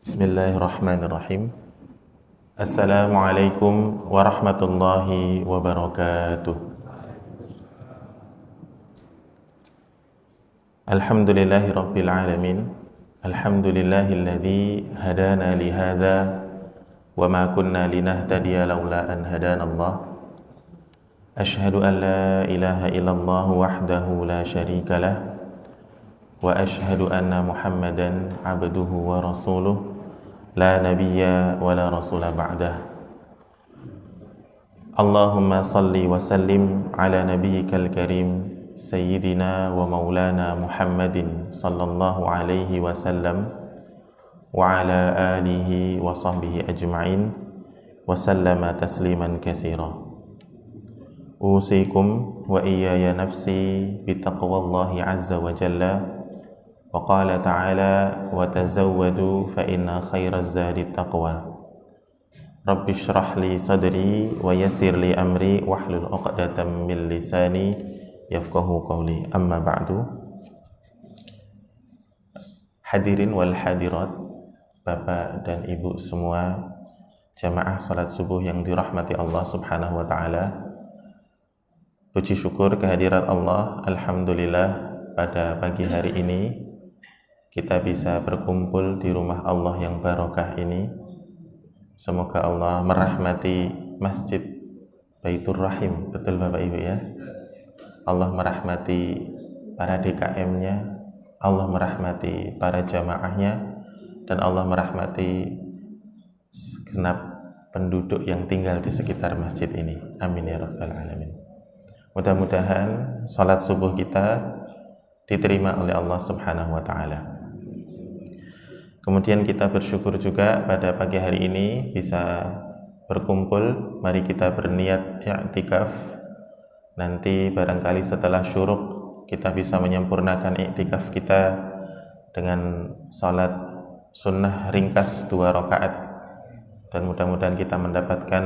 Bismillahirrahmanirrahim. Assalamualaikum warahmatullahi wabarakatuh. Alhamdulillahi rabbil alamin. Alhamdulillahilladzi hadana li hadza wa ma kunna linahtadiya laula an hadanallah. Asyhadu an la ilaha illallah wahdahu la syarika lah wa asyhadu anna Muhammadan abduhu wa rasuluh la nabiyya wa la rasula ba'dah. Allahumma salli wa sallim ala nabiyyikal karim sayyidina wa maulana Muhammadin sallallahu alaihi wasallam wa ala alihi wa sahbihi ajma'in wa sallama tasliman katsira. Usikum wa iyaya nafsi bitaqwallahi azza wa jalla. Wa qala ta'ala wa tazawwadu fa inna khairaz zadi taqwa. Rabbi shrah li sadri wa yassir li amri wahlul 'uqdatam min lisani yafqahu qawli. Amma ba'du. Hadirin wal hadirat, Bapak dan Ibu semua, jamaah salat subuh yang dirahmati Allah Subhanahu wa taala. Puji syukur kehadirat Allah, alhamdulillah pada pagi hari ini kita bisa berkumpul di rumah Allah yang barokah ini. Semoga Allah merahmati Masjid Baitur Rahim, betul Bapak Ibu ya. Allah merahmati para DKM-nya, Allah merahmati para jamaahnya, dan Allah merahmati segenap penduduk yang tinggal di sekitar masjid ini. Amin ya rabbal alamin. Mudah-mudahan salat subuh kita diterima oleh Allah Subhanahu wa taala. Kemudian kita bersyukur juga pada pagi hari ini bisa berkumpul. Mari kita berniat i'tikaf. Nanti barangkali setelah syuruk kita bisa menyempurnakan i'tikaf kita dengan salat sunnah ringkas 2 rakaat, dan mudah-mudahan kita mendapatkan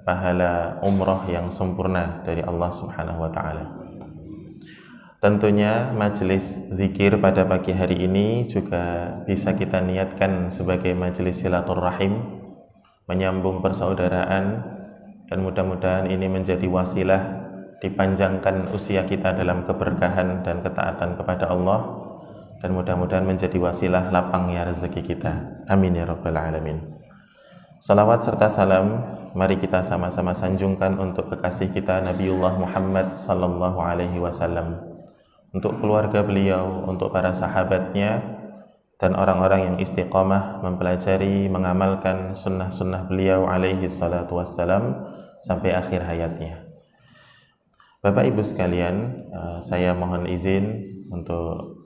pahala umrah yang sempurna dari Allah Subhanahu wa taala. Tentunya majelis zikir pada pagi hari ini juga bisa kita niatkan sebagai majelis silaturahim, menyambung persaudaraan, dan mudah-mudahan ini menjadi wasilah dipanjangkan usia kita dalam keberkahan dan ketaatan kepada Allah, dan mudah-mudahan menjadi wasilah lapangnya rezeki kita. Amin ya rabbal alamin. Salawat serta salam mari kita sama-sama sanjungkan untuk kekasih kita Nabiullah Muhammad sallallahu alaihi wasallam, untuk keluarga beliau, untuk para sahabatnya, dan orang-orang yang istiqamah mempelajari, mengamalkan sunnah-sunnah beliau alaihi salatu wassalam sampai akhir hayatnya. Bapak Ibu sekalian, saya mohon izin untuk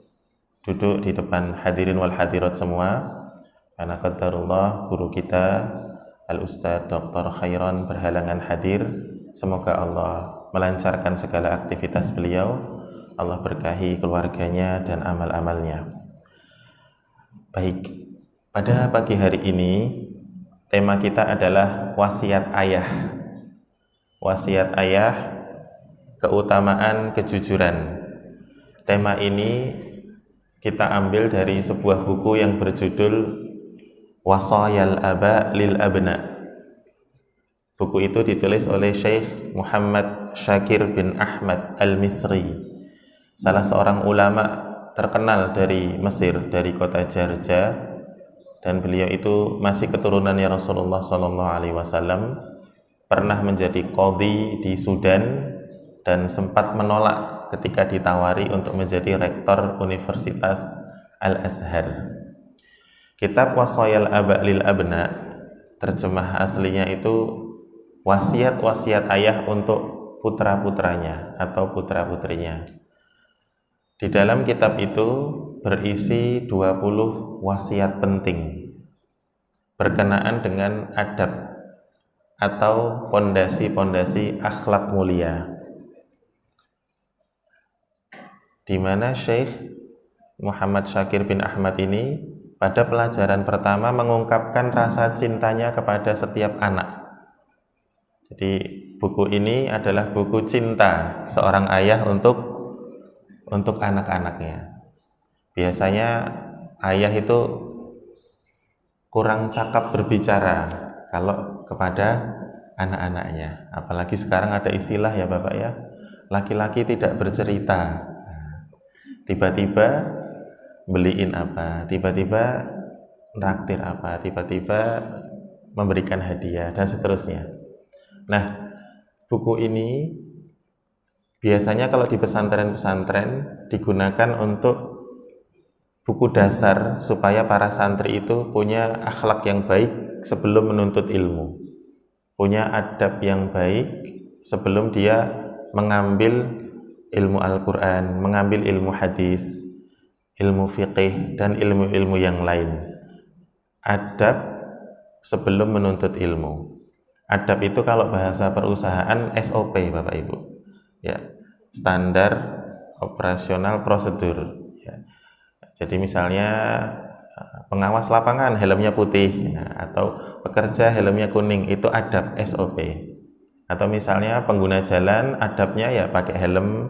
duduk di depan hadirin wal hadirat semua, karena qadarullah guru kita Al-Ustadz Dr. Khairon berhalangan hadir. Semoga Allah melancarkan segala aktivitas beliau, Allah berkahi keluarganya dan amal-amalnya. Baik, pada pagi hari ini tema kita adalah wasiat ayah. Wasiat ayah, keutamaan kejujuran. Tema ini kita ambil dari sebuah buku yang berjudul Wasayal Aba lil Abna. Buku itu ditulis oleh Syekh Muhammad Syakir bin Ahmad Al-Misri, salah seorang ulama terkenal dari Mesir, dari kota Jarja, dan beliau itu masih keturunannya Rasulullah SAW, pernah menjadi qadhi di Sudan dan sempat menolak ketika ditawari untuk menjadi rektor Universitas Al-Azhar. Kitab Wasayal Aba lil Abna, terjemah aslinya itu wasiat-wasiat ayah untuk putra-putranya atau putra-putrinya. Di dalam kitab itu berisi 20 wasiat penting berkenaan dengan adab atau pondasi-pondasi akhlak mulia, di mana Syekh Muhammad Syakir bin Ahmad ini pada pelajaran pertama mengungkapkan rasa cintanya kepada setiap anak. Jadi buku ini adalah buku cinta seorang ayah untuk anak-anaknya. Biasanya ayah itu kurang cakap berbicara kalau kepada anak-anaknya. Apalagi sekarang ada istilah ya Bapak ya, laki-laki tidak bercerita. Tiba-tiba beliin apa, tiba-tiba traktir apa, tiba-tiba memberikan hadiah dan seterusnya. Nah, buku ini biasanya kalau di pesantren-pesantren digunakan untuk buku dasar supaya para santri itu punya akhlak yang baik sebelum menuntut ilmu, punya adab yang baik sebelum dia mengambil ilmu Al-Quran, mengambil ilmu hadis, ilmu fiqih, dan ilmu-ilmu yang lain. Adab sebelum menuntut ilmu. Adab itu kalau bahasa perusahaan SOP Bapak Ibu, ya, standar operasional prosedur. Ya. Jadi misalnya pengawas lapangan helmnya putih, atau pekerja helmnya kuning, itu adab SOP. Atau misalnya pengguna jalan adabnya ya pakai helm,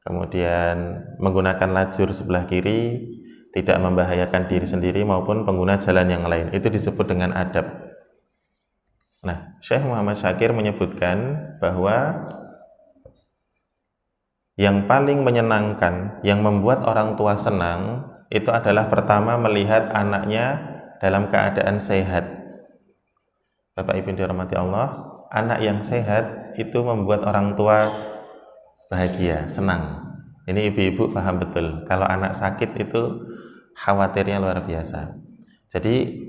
kemudian menggunakan lajur sebelah kiri, tidak membahayakan diri sendiri maupun pengguna jalan yang lain. Itu disebut dengan adab. Nah, Syekh Muhammad Syakir menyebutkan bahwa yang paling menyenangkan, yang membuat orang tua senang, itu adalah pertama melihat anaknya dalam keadaan sehat. Bapak Ibu dirahmati Allah, anak yang sehat itu membuat orang tua bahagia, senang. Ini ibu-ibu paham betul. Kalau anak sakit itu khawatirnya luar biasa. Jadi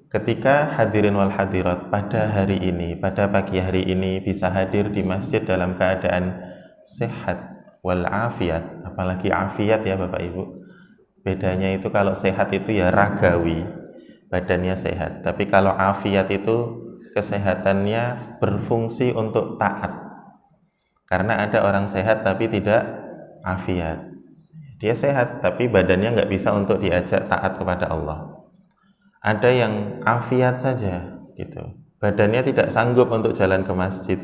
ketika hadirin wal hadirat pada hari ini, pada pagi hari ini bisa hadir di masjid dalam keadaan sehat wal afiat, apalagi afiat ya Bapak Ibu. Bedanya itu kalau sehat itu ya ragawi, badannya sehat. Tapi kalau afiat itu kesehatannya berfungsi untuk taat. Karena ada orang sehat tapi tidak afiat. Dia sehat tapi badannya nggak bisa untuk diajak taat kepada Allah. Ada yang afiat saja gitu, badannya tidak sanggup untuk jalan ke masjid,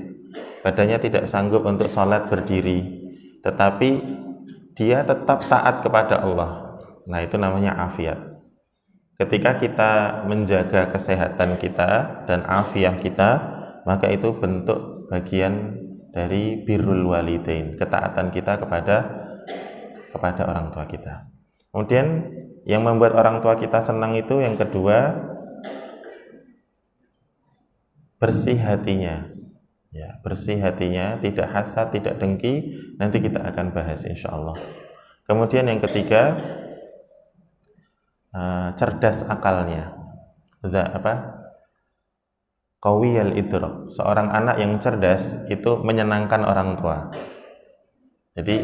badannya tidak sanggup untuk sholat berdiri, tetapi dia tetap taat kepada Allah. Nah, itu namanya afiat. Ketika kita menjaga kesehatan kita dan afiat kita, maka itu bentuk bagian dari birrul walidain, ketaatan kita kepada orang tua kita. Kemudian yang membuat orang tua kita senang itu yang kedua, bersih hatinya. Ya, bersih hatinya, tidak hasad, tidak dengki. Nanti kita akan bahas insya Allah. Kemudian yang ketiga, cerdas akalnya. Qawiyal idrak. Seorang anak yang cerdas itu menyenangkan orang tua. Jadi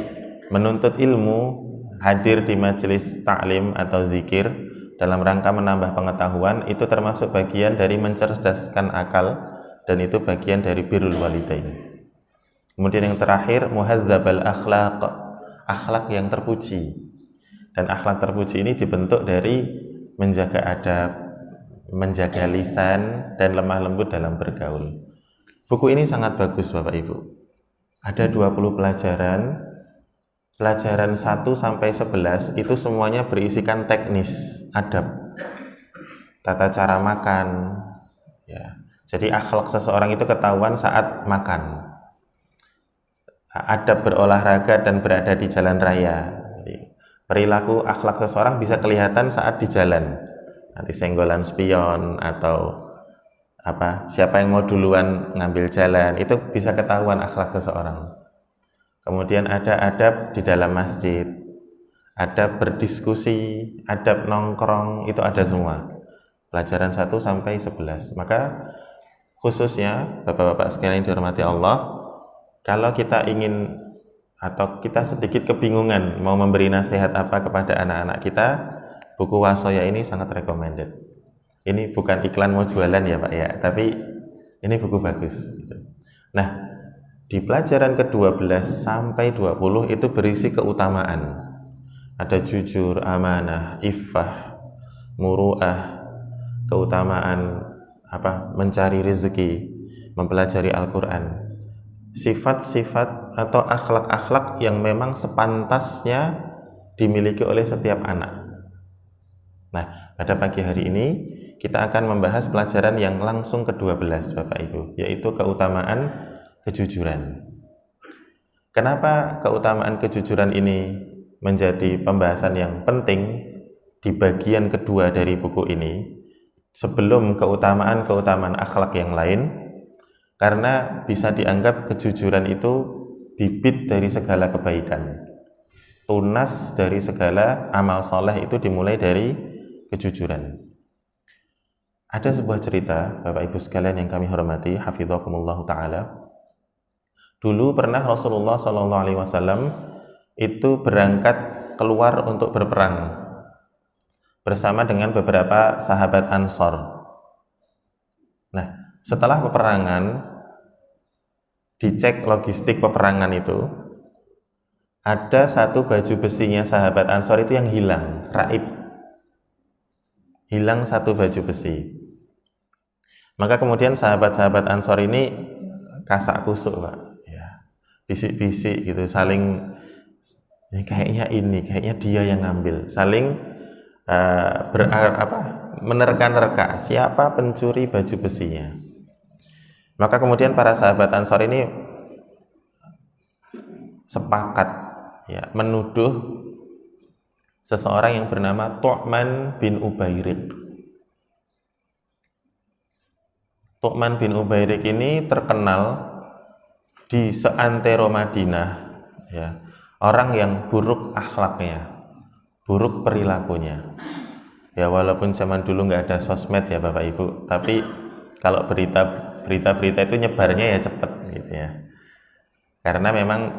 menuntut ilmu, hadir di majelis ta'lim atau zikir dalam rangka menambah pengetahuan, itu termasuk bagian dari mencerdaskan akal, dan itu bagian dari birrul walidain. Kemudian yang terakhir, muhazzabal akhlaq, akhlak yang terpuji. Dan akhlak terpuji ini dibentuk dari menjaga adab, menjaga lisan, dan lemah lembut dalam bergaul. Buku ini sangat bagus Bapak Ibu. Ada 20 pelajaran. Pelajaran 1 sampai 11 itu semuanya berisikan teknis adab, tata cara makan, ya. Jadi akhlak seseorang itu ketahuan saat makan, adab berolahraga dan berada di jalan raya. Jadi, perilaku akhlak seseorang bisa kelihatan saat di jalan, nanti senggolan spion atau siapa yang mau duluan ngambil jalan, itu bisa ketahuan akhlak seseorang. Kemudian ada adab di dalam masjid, adab berdiskusi, adab nongkrong, itu ada semua. Pelajaran 1 sampai 11. Maka khususnya Bapak-bapak sekalian dihormati Allah, kalau kita ingin atau kita sedikit kebingungan mau memberi nasihat apa kepada anak-anak kita, buku Wasoya ini sangat recommended. Ini bukan iklan mau jualan ya Pak ya, tapi ini buku bagus. Nah, di pelajaran ke-12 sampai 20 itu berisi keutamaan. Ada jujur, amanah, iffah, muru'ah, keutamaan mencari rezeki, mempelajari Al-Quran. Sifat-sifat atau akhlak-akhlak yang memang sepantasnya dimiliki oleh setiap anak. Nah, pada pagi hari ini kita akan membahas pelajaran yang langsung ke-12 Bapak Ibu, yaitu keutamaan kejujuran. Kenapa keutamaan kejujuran ini menjadi pembahasan yang penting di bagian kedua dari buku ini sebelum keutamaan-keutamaan akhlak yang lain? Karena bisa dianggap kejujuran itu bibit dari segala kebaikan. Tunas dari segala amal soleh itu dimulai dari kejujuran. Ada sebuah cerita, Bapak Ibu sekalian yang kami hormati, hafidhakumullah ta'ala. Dulu pernah Rasulullah SAW itu berangkat keluar untuk berperang bersama dengan beberapa sahabat Ansor. Nah, setelah peperangan, dicek logistik peperangan itu, ada satu baju besinya sahabat Ansor itu yang hilang, raib. Hilang satu baju besi. Maka kemudian sahabat-sahabat Ansor ini kasak kusuk, Pak. Ya, bisik-bisik gitu, saling kayaknya dia yang ngambil, saling menerka-nerka siapa pencuri baju besinya. Maka kemudian para sahabat Ansor ini sepakat menuduh seseorang yang bernama Tu'man bin Ubairik. Tu'man bin Ubairik ini terkenal di seantero Madinah, orang yang buruk akhlaknya, buruk perilakunya. Ya, walaupun zaman dulu nggak ada sosmed ya Bapak Ibu, tapi kalau berita-berita itu nyebarnya ya cepat gitu ya. Karena memang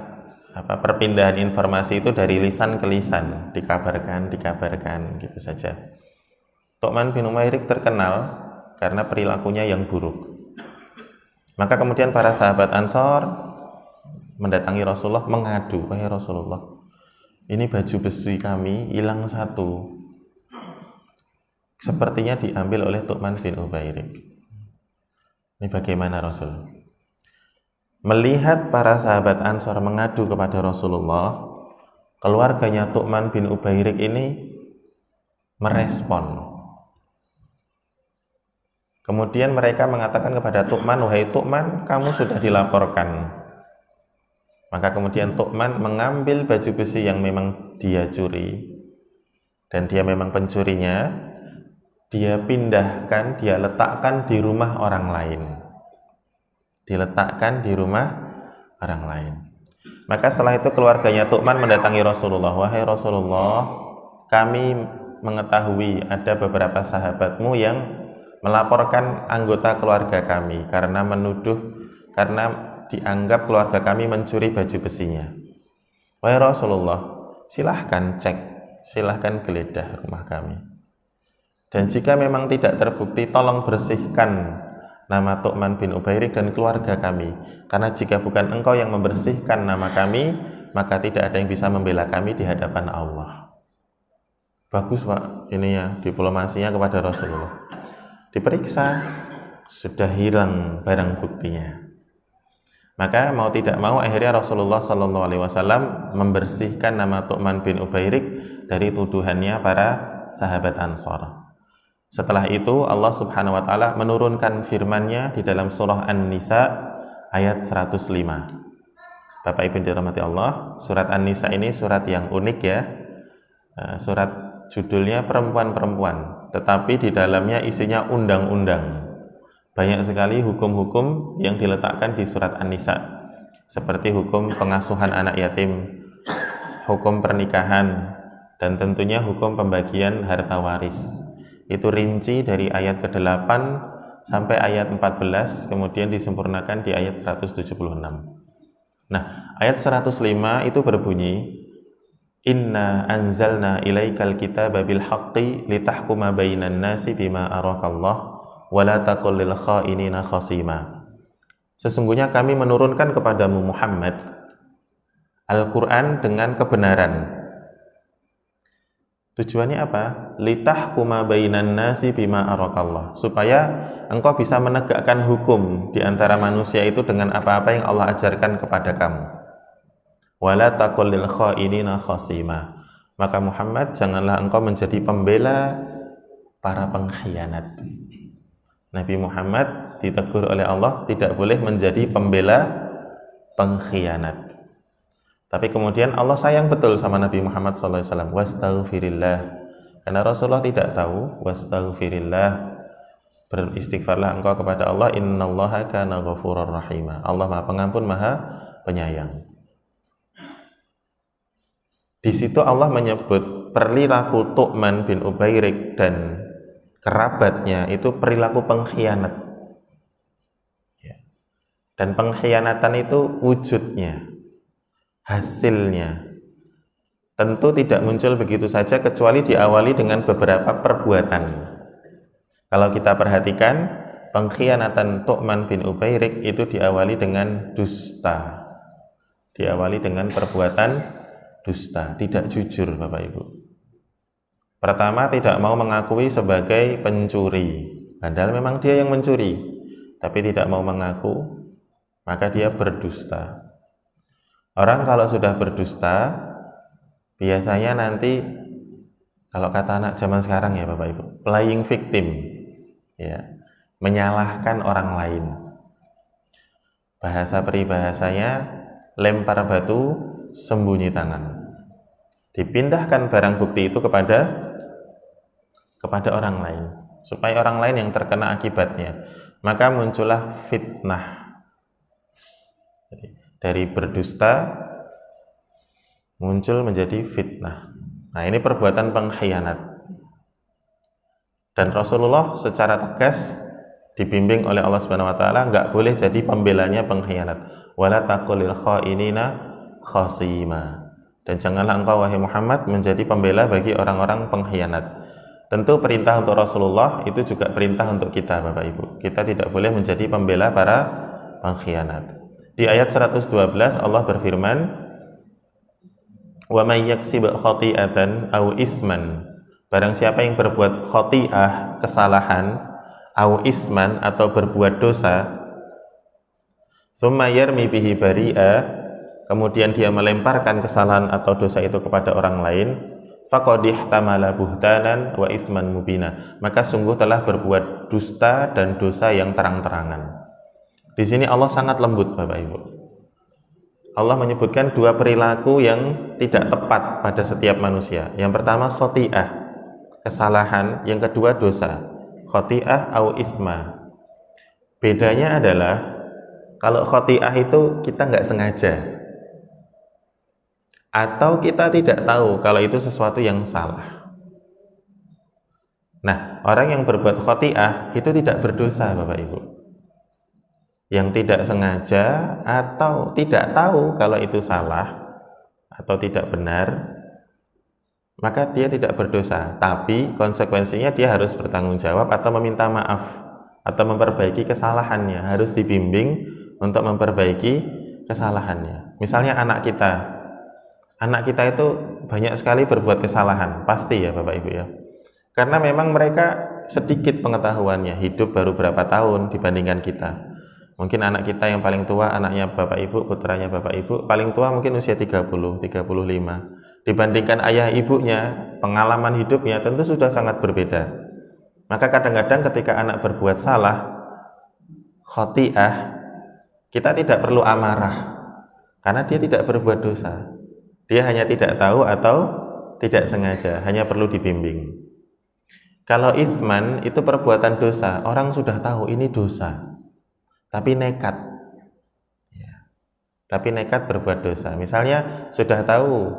perpindahan informasi itu dari lisan ke lisan, dikabarkan gitu saja. Tu'man bin Ubairik terkenal karena perilakunya yang buruk. Maka kemudian para sahabat Ansor mendatangi Rasulullah mengadu, "Wahai Rasulullah, ini baju besi kami hilang satu. Sepertinya diambil oleh Tu'man bin Ubairik. Ini bagaimana Rasul?" Melihat para sahabat Ansor mengadu kepada Rasulullah, keluarganya Tu'man bin Ubairik ini merespon. Kemudian mereka mengatakan kepada Tu'man, "Wahai Tu'man, kamu sudah dilaporkan." Maka kemudian Tu'man mengambil baju besi yang memang dia curi, dan dia memang pencurinya, dia pindahkan, dia letakkan di rumah orang lain. Diletakkan di rumah orang lain. Maka setelah itu keluarganya Tu'man mendatangi Rasulullah, "Wahai Rasulullah, kami mengetahui ada beberapa sahabatmu yang melaporkan anggota keluarga kami karena dianggap keluarga kami mencuri baju besinya. Wahai Rasulullah, silahkan cek, silahkan geledah rumah kami. Dan jika memang tidak terbukti, tolong bersihkan nama Tu'man bin Ubairik dan keluarga kami. Karena jika bukan engkau yang membersihkan nama kami, maka tidak ada yang bisa membela kami di hadapan Allah." Bagus Pak, ini ya diplomasinya kepada Rasulullah. Diperiksa, sudah hilang barang buktinya. Maka mau tidak mau akhirnya Rasulullah SAW membersihkan nama Tu'man bin Ubairik dari tuduhannya para sahabat Ansor. Setelah itu Allah Subhanahu wa taala menurunkan firman-Nya di dalam surah An-Nisa ayat 105. Bapak Ibu dirahmati Allah, surat An-Nisa ini surat yang unik ya. Surat judulnya perempuan-perempuan, tetapi di dalamnya isinya undang-undang. Banyak sekali hukum-hukum yang diletakkan di surat An-Nisa, seperti hukum pengasuhan anak yatim, hukum pernikahan, dan tentunya hukum pembagian harta waris. Itu rinci dari ayat ke-8 sampai ayat 14, kemudian disempurnakan di ayat 176. Nah, ayat 105 itu berbunyi, "Inna anzalna ilaikal kitaba bil haqqi litahkuma bainan nasi bima arakallah wa la taqul lil kha'inina khasima." Sesungguhnya kami menurunkan kepadamu Muhammad Al-Quran dengan kebenaran. Tujuannya apa? Litahkuma bainan nasi bima arakallah, supaya engkau bisa menegakkan hukum di antara manusia itu dengan apa-apa yang Allah ajarkan kepada kamu. Wala taqul lil kha'inina khasima. Maka Muhammad, janganlah engkau menjadi pembela para pengkhianat. Nabi Muhammad ditegur oleh Allah tidak boleh menjadi pembela pengkhianat. Tapi kemudian Allah sayang betul sama Nabi Muhammad SAW. Wastaghfirillah. Karena Rasulullah tidak tahu. Wastaghfirillah. Beristighfarlah engkau kepada Allah. Innallaha kana ghafurur rahima. Allah Maha Pengampun, Maha Penyayang. Di situ Allah menyebut perilaku Tu'man bin Ubairik dan kerabatnya itu perilaku pengkhianat. Dan pengkhianatan itu wujudnya, hasilnya tentu tidak muncul begitu saja kecuali diawali dengan beberapa perbuatan. Kalau kita perhatikan, pengkhianatan Tu'man bin Ubairik itu diawali dengan dusta, diawali dengan perbuatan dusta, tidak jujur Bapak Ibu. Pertama, tidak mau mengakui sebagai pencuri, padahal memang dia yang mencuri, tapi tidak mau mengaku, maka dia berdusta. Orang kalau sudah berdusta, biasanya nanti, kalau kata anak zaman sekarang ya Bapak Ibu, playing victim, ya, menyalahkan orang lain. Bahasa peribahasanya, lempar batu, sembunyi tangan. Dipindahkan barang bukti itu kepada orang lain, supaya orang lain yang terkena akibatnya. Maka muncullah fitnah. Jadi, dari berdusta muncul menjadi fitnah. Nah, ini perbuatan pengkhianat. Dan Rasulullah secara tegas dibimbing oleh Allah Subhanahu wa taala enggak boleh jadi pembelanya pengkhianat. Wala taqulil khainina khasima. Dan janganlah engkau wahai Muhammad menjadi pembela bagi orang-orang pengkhianat. Tentu perintah untuk Rasulullah itu juga perintah untuk kita Bapak Ibu. Kita tidak boleh menjadi pembela para pengkhianat. Di ayat 112 Allah berfirman, "Wa may yaksib khati'atan aw isman." Barang siapa yang berbuat khati'ah, kesalahan, aw isman atau berbuat dosa, summa yarmi bihi bari'a, kemudian dia melemparkan kesalahan atau dosa itu kepada orang lain, faqad ihtamala buhtanan wa isman mubina, maka sungguh telah berbuat dusta dan dosa yang terang-terangan. Di sini Allah sangat lembut Bapak Ibu. Allah menyebutkan dua perilaku yang tidak tepat pada setiap manusia. Yang pertama khati'ah, kesalahan, yang kedua dosa, khati'ah au isma. Bedanya adalah kalau khati'ah itu kita nggak sengaja, atau kita tidak tahu kalau itu sesuatu yang salah. Nah, orang yang berbuat khati'ah itu tidak berdosa Bapak Ibu. Yang tidak sengaja atau tidak tahu kalau itu salah atau tidak benar, maka dia tidak berdosa. Tapi konsekuensinya dia harus bertanggung jawab atau meminta maaf atau memperbaiki kesalahannya, harus dibimbing untuk memperbaiki kesalahannya. Misalnya anak kita itu banyak sekali berbuat kesalahan, pasti ya Bapak Ibu ya. Karena memang mereka sedikit pengetahuannya, hidup baru berapa tahun dibandingkan kita. Mungkin anak kita yang paling tua, anaknya Bapak Ibu, putranya Bapak Ibu, paling tua mungkin usia 30, 35. Dibandingkan ayah ibunya, pengalaman hidupnya tentu sudah sangat berbeda. Maka kadang-kadang ketika anak berbuat salah, khati'ah, kita tidak perlu amarah, karena dia tidak berbuat dosa. Dia hanya tidak tahu atau tidak sengaja, hanya perlu dibimbing. Kalau isman itu perbuatan dosa, orang sudah tahu ini dosa, tapi nekat, ya. Tapi nekat berbuat dosa. Misalnya sudah tahu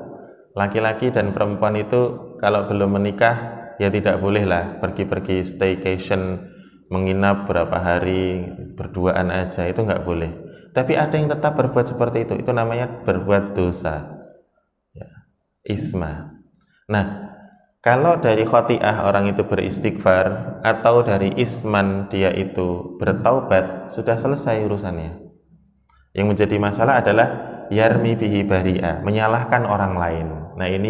laki-laki dan perempuan itu kalau belum menikah ya tidak bolehlah pergi-pergi staycation, menginap berapa hari berduaan aja, itu nggak boleh. Tapi ada yang tetap berbuat seperti itu namanya berbuat dosa. Isma. Nah, kalau dari khati'ah orang itu beristighfar atau dari isman dia itu bertaubat, sudah selesai urusannya. Yang menjadi masalah adalah yarmi bihi bari'a, menyalahkan orang lain. Nah, ini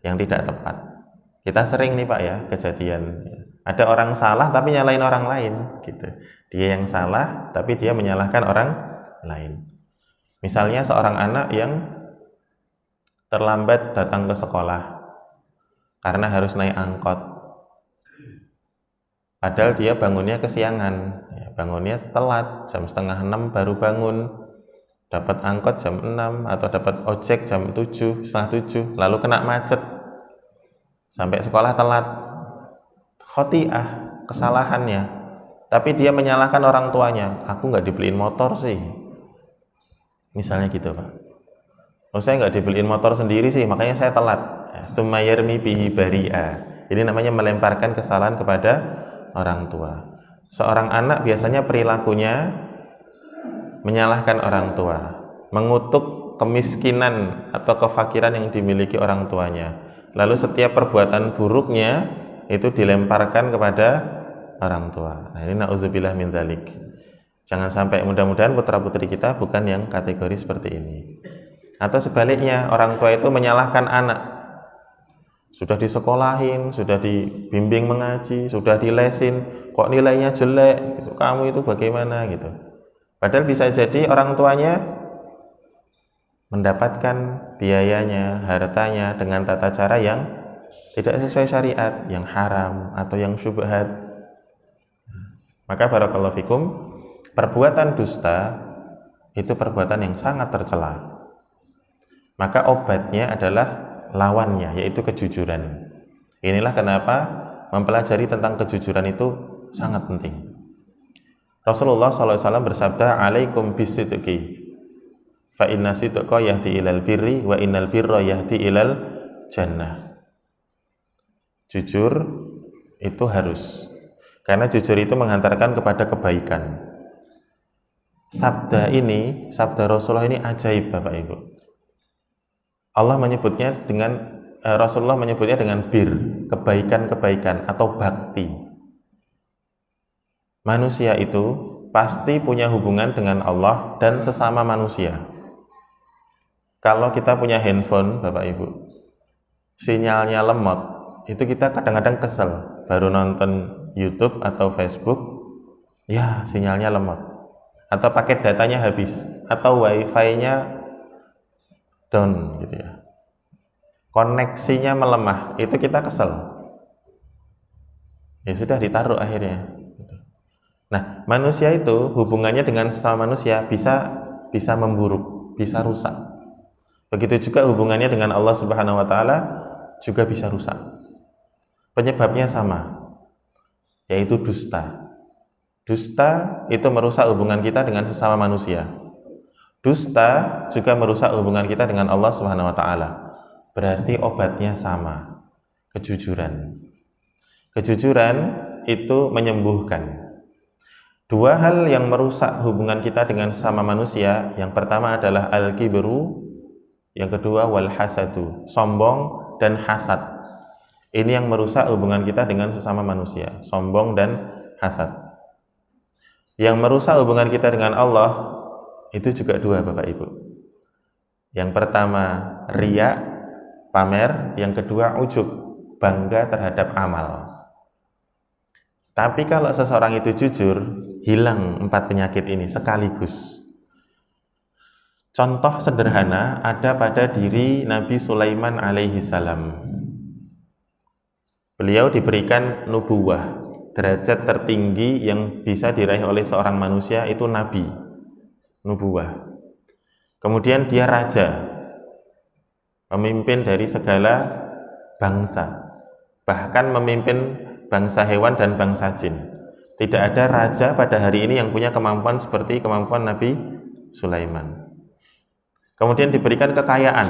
yang tidak tepat. Kita sering nih Pak ya kejadian. Ada orang salah tapi nyalain orang lain gitu. Dia yang salah tapi dia menyalahkan orang lain. Misalnya seorang anak yang terlambat datang ke sekolah karena harus naik angkot. Padahal dia bangunnya kesiangan, ya, bangunnya telat, jam setengah 6 baru bangun, dapat angkot jam 6 atau dapat ojek jam 7, setengah 7, lalu kena macet, sampai sekolah telat. Khoti'ah, kesalahannya. Tapi dia menyalahkan orang tuanya, aku nggak dibeliin motor sih. Misalnya gitu, Pak. Oh, saya nggak dibeliin motor sendiri sih, makanya saya telat. Summa yarmi bihi bari'a. Ini namanya melemparkan kesalahan kepada orang tua. Seorang anak biasanya perilakunya menyalahkan orang tua, mengutuk kemiskinan atau kefakiran yang dimiliki orang tuanya. Lalu setiap perbuatan buruknya itu dilemparkan kepada orang tua. Nah, ini na'udzubillah min dzalik. Jangan sampai, mudah-mudahan putra-putri kita bukan yang kategori seperti ini. Atau sebaliknya, orang tua itu menyalahkan anak. Sudah disekolahin, sudah dibimbing mengaji, sudah dilesin, kok nilainya jelek, gitu. Kamu itu bagaimana gitu. Padahal bisa jadi orang tuanya mendapatkan biayanya, hartanya dengan tata cara yang tidak sesuai syariat, yang haram atau yang syubhat. Maka barakallahu fikum, perbuatan dusta itu perbuatan yang sangat tercela. Maka obatnya adalah lawannya, yaitu kejujuran. Inilah kenapa mempelajari tentang kejujuran itu sangat penting. Rasulullah SAW bersabda, alaikum bisidqi fa inna sidqa yahdi ilal birri wa innal birra yahdi ilal jannah. Jujur itu harus, karena jujur itu menghantarkan kepada kebaikan. Sabda ini, sabda Rasulullah ini ajaib, Bapak Ibu. Allah menyebutnya Rasulullah menyebutnya dengan bir, kebaikan-kebaikan atau bakti. Manusia itu pasti punya hubungan dengan Allah dan sesama manusia. Kalau kita punya handphone, Bapak Ibu, sinyalnya lemot, itu kita kadang-kadang kesel. Baru nonton YouTube atau Facebook, ya sinyalnya lemot. Atau paket datanya habis, atau wifi-nya down gitu ya, koneksinya melemah, itu kita kesel. Ya sudah, ditaruh akhirnya. Nah, manusia itu hubungannya dengan sesama manusia bisa memburuk, bisa rusak. Begitu juga hubungannya dengan Allah Subhanahu wa taala juga bisa rusak. Penyebabnya sama, yaitu dusta. Dusta itu merusak hubungan kita dengan sesama manusia. Dusta juga merusak hubungan kita dengan Allah Subhanahu wa taala. Berarti obatnya sama, kejujuran. Kejujuran itu menyembuhkan. Dua hal yang merusak hubungan kita dengan sesama manusia, yang pertama adalah al-kibru, yang kedua wal hasadu, sombong dan hasad. Ini yang merusak hubungan kita dengan sesama manusia, sombong dan hasad. Yang merusak hubungan kita dengan Allah itu juga dua, Bapak Ibu. Yang pertama riya, pamer. Yang kedua ujub, bangga terhadap amal. Tapi kalau seseorang itu jujur, hilang 4 penyakit ini sekaligus. Contoh sederhana ada pada diri Nabi Sulaiman alaihi salam. Beliau diberikan nubuwah, derajat tertinggi yang bisa diraih oleh seorang manusia itu nabi, nubuwah. Kemudian dia raja, pemimpin dari segala bangsa, bahkan memimpin bangsa hewan dan bangsa jin. Tidak ada raja pada hari ini yang punya kemampuan seperti kemampuan Nabi Sulaiman. Kemudian diberikan kekayaan.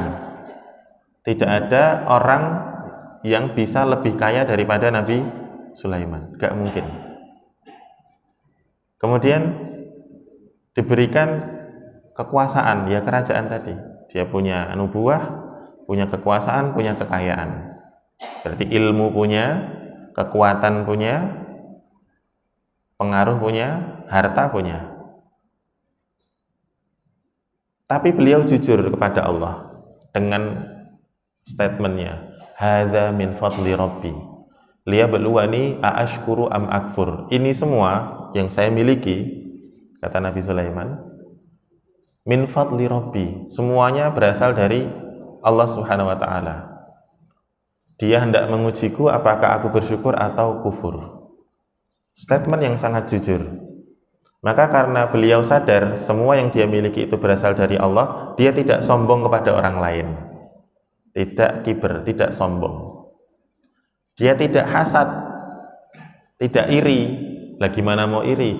Tidak ada orang yang bisa lebih kaya daripada Nabi Sulaiman, gak mungkin. Kemudian diberikan kekuasaan, ya kerajaan tadi. Dia punya nubuwah, punya kekuasaan, punya kekayaan. Berarti ilmu punya, kekuatan punya, pengaruh punya, harta punya. Tapi beliau jujur kepada Allah dengan statementnya, hadza min fadli rabbi liyabluwani aashkuru am akfur. Ini semua yang saya miliki, kata Nabi Sulaiman, min fadli rabbi, semuanya berasal dari Allah Subhanahu wa taala. Dia hendak mengujiku apakah aku bersyukur atau kufur. Statement yang sangat jujur. Maka karena beliau sadar semua yang dia miliki itu berasal dari Allah, dia tidak sombong kepada orang lain. Tidak kiber, tidak sombong. Dia tidak hasad, tidak iri. Lah gimana mau iri?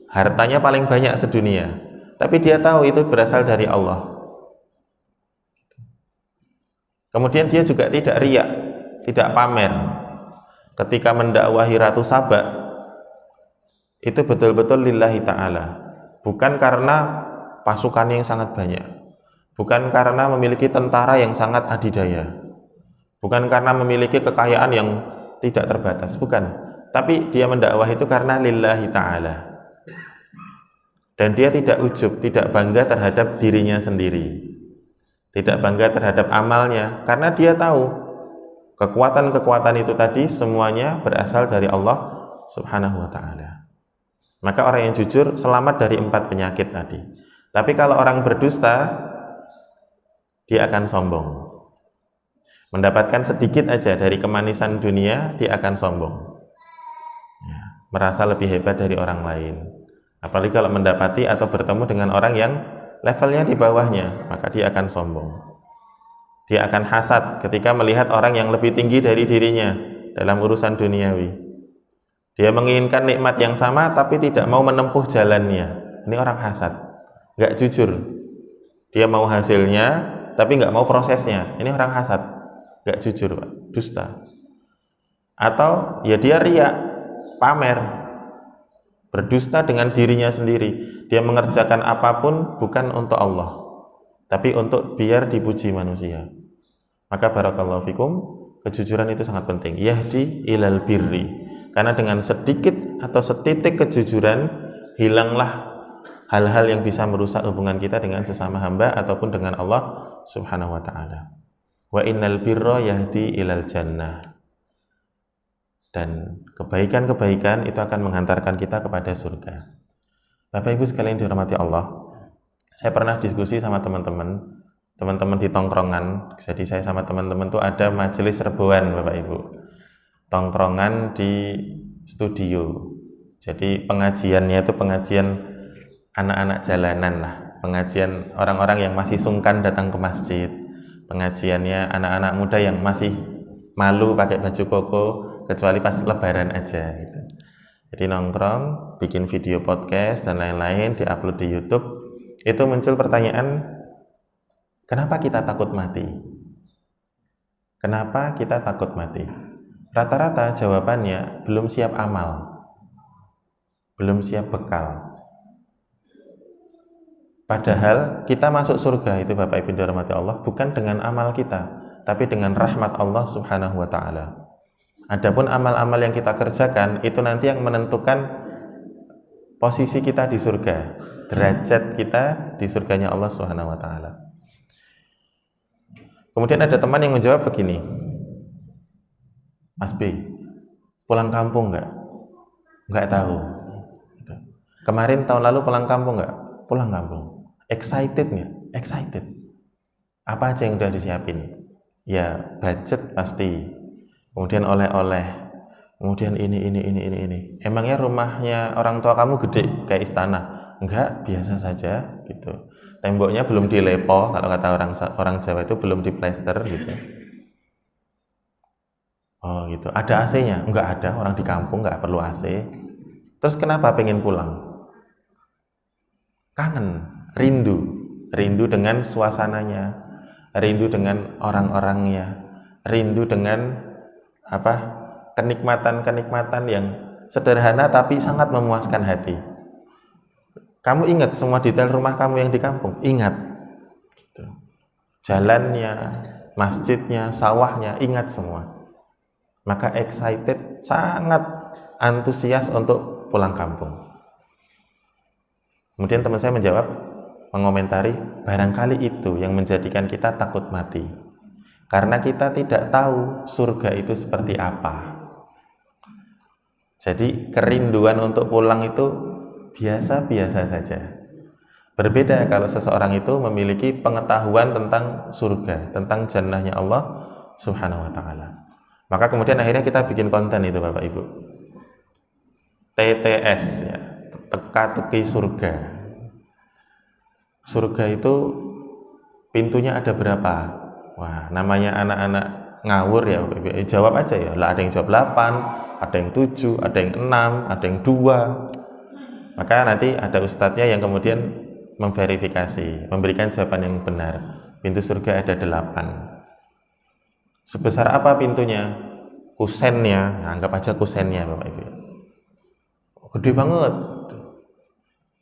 Hartanya paling banyak sedunia. Tapi dia tahu itu berasal dari Allah. Kemudian dia juga tidak riak, tidak pamer. Ketika mendakwahi Ratu Saba, itu betul-betul lillahi ta'ala, bukan karena pasukan yang sangat banyak, bukan karena memiliki tentara yang sangat adidaya, bukan karena memiliki kekayaan yang tidak terbatas, bukan, tapi dia mendakwah itu karena lillahi ta'ala. Dan dia tidak ujub, tidak bangga terhadap dirinya sendiri, tidak bangga terhadap amalnya, karena dia tahu kekuatan-kekuatan itu tadi semuanya berasal dari Allah subhanahu wa ta'ala. Maka orang yang jujur selamat dari 4 penyakit tadi. Tapi kalau orang berdusta, dia akan sombong. Mendapatkan sedikit aja dari kemanisan dunia, dia akan sombong. Ya, merasa lebih hebat dari orang lain. Apalagi kalau mendapati atau bertemu dengan orang yang levelnya di bawahnya, maka dia akan sombong. Dia akan hasad ketika melihat orang yang lebih tinggi dari dirinya dalam urusan duniawi. Dia menginginkan nikmat yang sama tapi tidak mau menempuh jalannya. Ini orang hasad, nggak jujur. Dia mau hasilnya tapi nggak mau prosesnya. Ini orang hasad, nggak jujur, Pak. Dusta. Atau ya dia riak, pamer, berdusta dengan dirinya sendiri. Dia mengerjakan apapun bukan untuk Allah, tapi untuk biar dipuji manusia. Maka barakallahu fikum, kejujuran itu sangat penting. Yahdi ilal birri. Karena dengan sedikit atau setitik kejujuran, hilanglah hal-hal yang bisa merusak hubungan kita dengan sesama hamba ataupun dengan Allah subhanahu wa ta'ala. Wa innal birra yahdi ilal jannah. Dan kebaikan-kebaikan itu akan menghantarkan kita kepada surga. Bapak Ibu sekalian dihormati Allah, saya pernah diskusi sama teman-teman di tongkrongan. Jadi saya sama teman-teman tuh ada majelis rebuan, Bapak Ibu, tongkrongan di studio. Jadi pengajiannya itu pengajian anak-anak jalanan lah, pengajian orang-orang yang masih sungkan datang ke masjid, pengajiannya anak-anak muda yang masih malu pakai baju koko kecuali pas lebaran aja gitu. Jadi nongkrong, bikin video podcast dan lain-lain, diupload di YouTube. Itu muncul pertanyaan, kenapa kita takut mati? Kenapa kita takut mati? Rata-rata jawabannya belum siap amal, belum siap bekal. Padahal kita masuk surga itu Bapak Ibu dirahmati Allah bukan dengan amal kita, tapi dengan rahmat Allah subhanahu wa ta'ala. Adapun amal-amal yang kita kerjakan itu nanti yang menentukan posisi kita di surga, derajat kita di surganya Allah subhanahu wa ta'ala. Kemudian ada teman yang menjawab begini, Mas B, pulang kampung nggak? Nggak tahu. Kemarin tahun lalu pulang kampung nggak? Pulang kampung. Excited nggak? Excited. Apa aja yang udah disiapin? Ya budget pasti. Kemudian oleh-oleh. Kemudian ini. Emangnya rumahnya orang tua kamu gede kayak istana? Enggak, biasa saja gitu. Temboknya belum dilepo, kalau kata orang Jawa itu belum diplester gitu. Oh gitu. Ada AC-nya? Enggak ada, orang di kampung enggak perlu AC. Terus kenapa pengen pulang? Kangen, rindu dengan suasananya, rindu dengan orang-orangnya, rindu dengan kenikmatan-kenikmatan yang sederhana tapi sangat memuaskan hati. Kamu ingat semua detail rumah kamu yang di kampung? Ingat gitu. Jalannya, masjidnya, sawahnya, ingat semua. Maka excited, sangat antusias untuk pulang kampung. Kemudian teman saya menjawab, mengomentari, barangkali itu yang menjadikan kita takut mati. Karena kita tidak tahu surga itu seperti apa. Jadi kerinduan untuk pulang itu biasa-biasa saja. Berbeda kalau seseorang itu memiliki pengetahuan tentang surga, tentang jannahnya Allah subhanahu wa ta'ala. Maka kemudian akhirnya kita bikin konten itu Bapak Ibu. TTS ya, teka-teki surga. Surga itu pintunya ada berapa? Wah, namanya anak-anak ngawur ya, jawab aja ya. Lah ada yang jawab 8, ada yang 7, ada yang 6, ada yang 2. Maka nanti ada ustadznya yang kemudian memverifikasi, memberikan jawaban yang benar. Pintu surga ada 8. Sebesar apa pintunya? Kusennya, nah, anggap aja kusennya Bapak Ibu. Gede banget.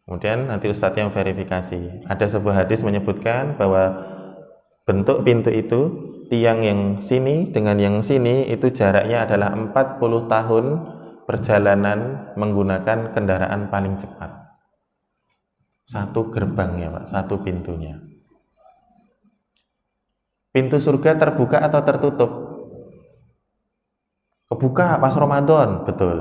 Kemudian nanti ustadznya verifikasi. Ada sebuah hadis menyebutkan bahwa bentuk pintu itu, tiang yang sini dengan yang sini itu jaraknya adalah 40 tahun perjalanan menggunakan kendaraan paling cepat. Satu gerbangnya Pak, satu pintunya. Pintu surga terbuka atau tertutup? Kebuka pas Ramadan, betul.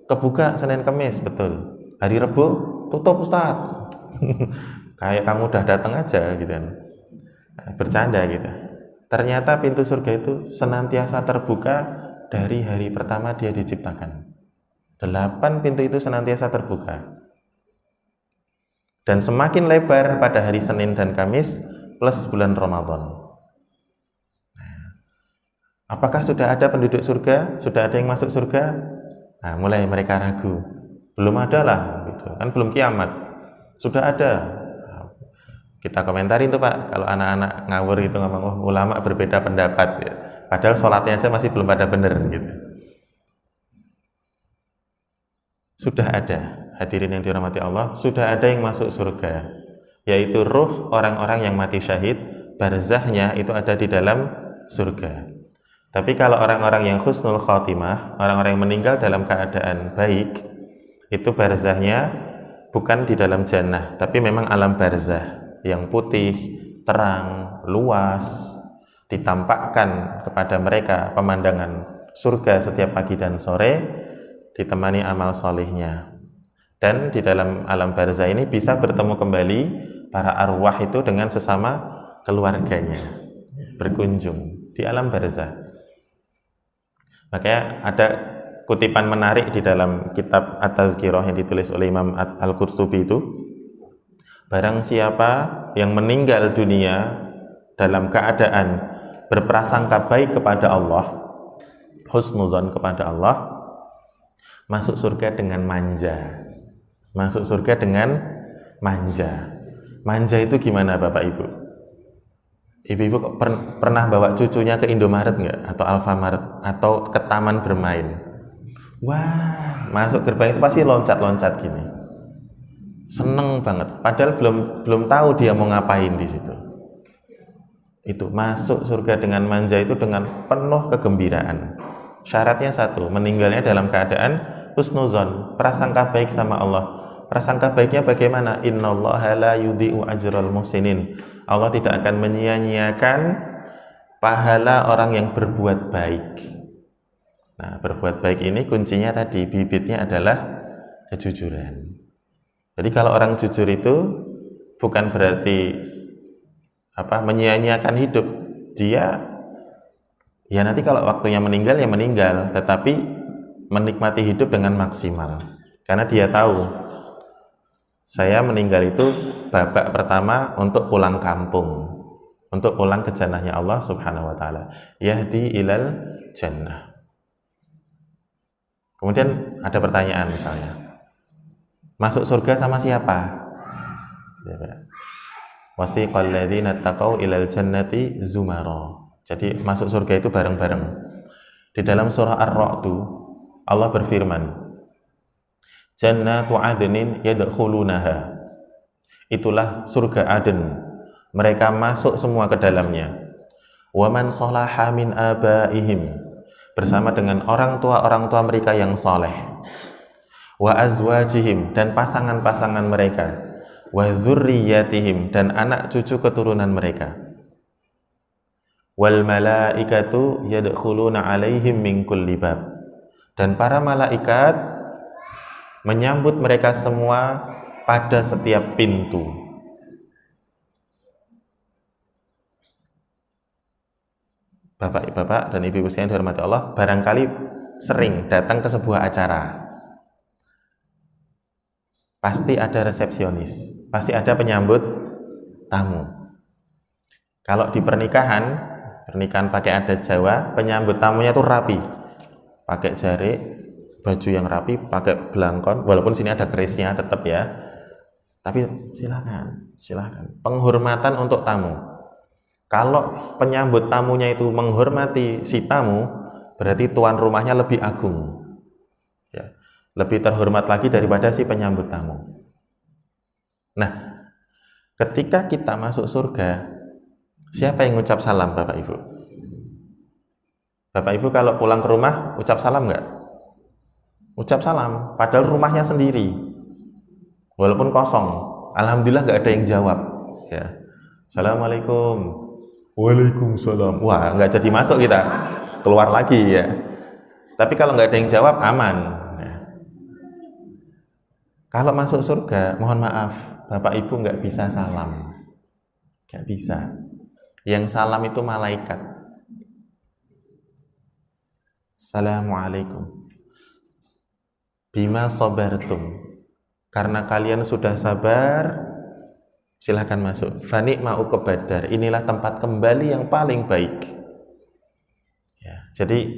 Kebuka Senin Kamis, betul. Hari Rebo tutup Ustaz. Kayak kamu udah datang aja gitu kan. Bercanda gitu. Ternyata pintu surga itu senantiasa terbuka dari hari pertama dia diciptakan. 8 pintu itu senantiasa terbuka. Dan semakin lebar pada hari Senin dan Kamis plus bulan Ramadan. Apakah sudah ada penduduk surga? Sudah ada yang masuk surga? Nah, mulai mereka ragu. Belum ada lah, gitu. Kan belum kiamat. Sudah ada. Nah, kita komentarin tuh Pak, kalau anak-anak ngawur gitu ngomong, oh, ulama berbeda pendapat. Ya. Padahal sholatnya aja masih belum pada benar, gitu. Sudah ada, hadirin yang dirahmati Allah, sudah ada yang masuk surga, yaitu ruh orang-orang yang mati syahid, barzahnya itu ada di dalam surga. Tapi kalau orang-orang yang husnul khotimah, orang-orang yang meninggal dalam keadaan baik, itu barzahnya bukan di dalam jannah, tapi memang alam barzah yang putih, terang, luas, ditampakkan kepada mereka pemandangan surga setiap pagi dan sore, ditemani amal solihnya. Dan di dalam alam barzah ini bisa bertemu kembali para arwah itu dengan sesama keluarganya, berkunjung di alam barzah. Makanya ada kutipan menarik di dalam kitab At-Tazkirah yang ditulis oleh Imam Al-Qurtubi itu, barang siapa yang meninggal dunia dalam keadaan berprasangka baik kepada Allah, husnuzon kepada Allah, masuk surga dengan manja. Masuk surga dengan manja. Manja itu gimana Bapak Ibu? Ibu-ibu kok pernah bawa cucunya ke Indomaret nggak? Atau Alfamart? Atau ke taman bermain? Wah, masuk gerbang itu pasti loncat-loncat gini. Seneng banget. Padahal belum tahu dia mau ngapain di situ. Itu masuk surga dengan manja itu dengan penuh kegembiraan. Syaratnya satu, meninggalnya dalam keadaan husnuzon, prasangka baik sama Allah. Prasangka baiknya bagaimana? Innallaha la yudhi'u ajral muhsinin. Allah tidak akan menyia-nyiakan pahala orang yang berbuat baik. Nah, berbuat baik ini kuncinya tadi, bibitnya adalah kejujuran. Jadi kalau orang jujur itu bukan berarti menyia-nyiakan hidup. Dia ya nanti kalau waktunya meninggal ya meninggal, tetapi menikmati hidup dengan maksimal. Karena dia tahu saya meninggal itu babak pertama untuk pulang kampung, untuk pulang ke jannahnya Allah Subhanahu wa taala. Yahdi ilal jannah. Kemudian ada pertanyaan misalnya, masuk surga sama siapa? Wasiqal ladzina taqau ilal jannati zumara. Jadi masuk surga itu bareng-bareng. Di dalam surah Ar-Ra'd Allah berfirman, Jannatu adnin yadkhulunaha. Itulah surga Aden. Mereka masuk semua ke dalamnya. Wa man shalaha min abaihim, bersama dengan orang tua mereka yang saleh. Wa azwajihim, dan pasangan-pasangan mereka. Wa dzurriyyatihim, dan anak cucu keturunan mereka. Wal malaikatu yadkhuluna alaihim min kulli bab. Dan para malaikat menyambut mereka semua pada setiap pintu. Bapak-bapak dan ibu-ibu sekalian dihormati Allah, barangkali sering datang ke sebuah acara. pasti ada resepsionis, pasti ada penyambut tamu. Kalau di pernikahan pakai adat Jawa, penyambut tamunya tuh rapi, pakai jarik, baju yang rapi, pakai belangkon, walaupun sini ada kerisnya tetap ya, tapi silakan penghormatan untuk tamu. Kalau penyambut tamunya itu menghormati si tamu, berarti tuan rumahnya lebih agung ya, lebih terhormat lagi daripada si penyambut tamu. Nah, ketika kita masuk surga, siapa yang ngucap salam, Bapak Ibu? Bapak Ibu kalau pulang ke rumah ucap salam nggak? Ucap salam, padahal rumahnya sendiri, walaupun kosong. Alhamdulillah nggak ada yang jawab. Ya, Assalamualaikum. Waalaikumsalam. Wah, nggak jadi masuk kita, keluar lagi ya. Tapi kalau nggak ada yang jawab aman. Ya. Kalau masuk surga, mohon maaf, Bapak Ibu nggak bisa salam, nggak bisa. Yang salam itu malaikat. Assalamualaikum. Bima sabartum. Karena kalian sudah sabar, silahkan masuk. Fani ma'uqab badar. Inilah tempat kembali yang paling baik. Ya, jadi